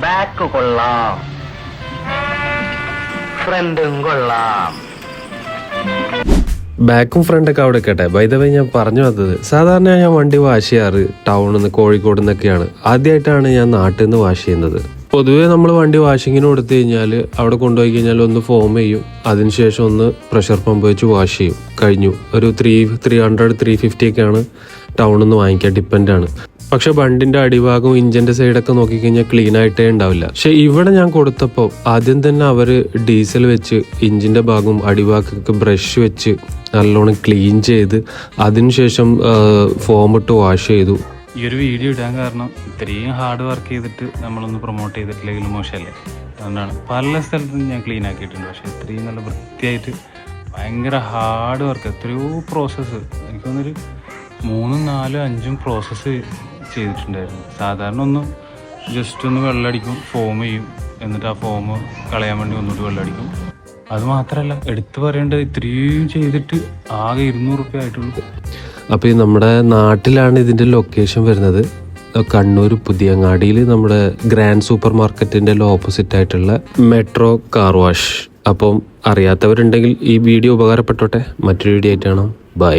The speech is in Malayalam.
ബാക്ക് കൊള്ളാം, ഫ്രണ്ടും കൊള്ളാം. ബാക്കും ഫ്രണ്ടൊക്കെ അവിടെ കേട്ടെ. ബൈ ദ വേ, ഞാൻ പറഞ്ഞു വന്നത് സാധാരണ ഞാൻ വണ്ടി വാഷ് ചെയ്യാറ് ടൗണിൽ നിന്ന്, കോഴിക്കോട് നിന്നൊക്കെയാണ്. ആദ്യമായിട്ടാണ് ഞാൻ നാട്ടിൽ നിന്ന് വാഷ് ചെയ്യുന്നത്. പൊതുവേ നമ്മൾ വണ്ടി വാഷിങ്ങിന് കൊടുത്തു കഴിഞ്ഞാൽ അവിടെ കൊണ്ടുപോയി കഴിഞ്ഞാൽ ഒന്ന് ഫോം ചെയ്യും, അതിനുശേഷം ഒന്ന് പ്രഷർ പമ്പ് വെച്ച് വാഷ് ചെയ്യും, കഴിഞ്ഞു. ഒരു 300-350 ഒക്കെയാണ് ടൗണിൽ നിന്ന് വാങ്ങിക്കുക, ഡിപ്പെൻഡാണ്. പക്ഷെ വണ്ടിന്റെ അടിഭാഗവും ഇഞ്ചിന്റെ സൈഡൊക്കെ നോക്കിക്കഴിഞ്ഞാൽ ക്ലീൻ ആയിട്ടേ ഉണ്ടാവില്ല. പക്ഷെ ഇവിടെ ഞാൻ കൊടുത്തപ്പോൾ ആദ്യം തന്നെ അവര് ഡീസൽ വെച്ച് ഇഞ്ചിന്റെ ഭാഗവും അടിഭാഗമൊക്കെ ബ്രഷ് വെച്ച് നല്ലോണം ക്ലീൻ ചെയ്ത് അതിനുശേഷം ഫോം ഇട്ട് വാഷ് ചെയ്തു. ഈ ഒരു വീഡിയോ ഇടാൻ കാരണം ഇത്രയും ഹാർഡ് വർക്ക് ചെയ്തിട്ട് നമ്മളൊന്ന് പ്രൊമോട്ട് ചെയ്തിട്ടില്ലെങ്കിലും മോശമല്ലേ, അതുകൊണ്ടാണ്. പല സ്ഥലത്തും ഞാൻ ക്ലീൻ ആക്കിയിട്ടുണ്ട്, പക്ഷെ ഇത്രയും നല്ല വൃത്തിയായിട്ട് ഭയങ്കര ഹാർഡ് വർക്ക്, എത്രയോ പ്രോസസ്സ്, എനിക്ക് തോന്നുന്നൊരു 3, 4, 5 പ്രോസസ്സ് ചെയ്തിട്ടുണ്ടായിരുന്നു. സാധാരണ ഒന്ന് ജസ്റ്റ് ഒന്ന് വെള്ളമടിക്കും, ഫോം ചെയ്യും, എന്നിട്ട് ആ ഫോം കളയാൻ വേണ്ടി ഒന്നുകൂടി വെള്ളമടിക്കും. അത് മാത്രമല്ല, എടുത്തു പറയേണ്ടത് ഇത്രയും ചെയ്തിട്ട് ആകെ 200 രൂപ ആയിട്ടുള്ളൂ. അപ്പോൾ ഈ നമ്മുടെ നാട്ടിലാണ് ഇതിൻ്റെ ലൊക്കേഷൻ വരുന്നത്, കണ്ണൂർ പുതിയങ്ങാടിയിൽ നമ്മുടെ ഗ്രാൻഡ് സൂപ്പർ മാർക്കറ്റിൻ്റെ ഓപ്പോസിറ്റ് ആയിട്ടുള്ള മെട്രോ കാർ വാഷ്. അപ്പം അറിയാത്തവരുണ്ടെങ്കിൽ ഈ വീഡിയോ ഉപകാരപ്പെട്ടോട്ടെ. മറ്റൊരു വീഡിയോ ആയിട്ടാണ്. ബൈ.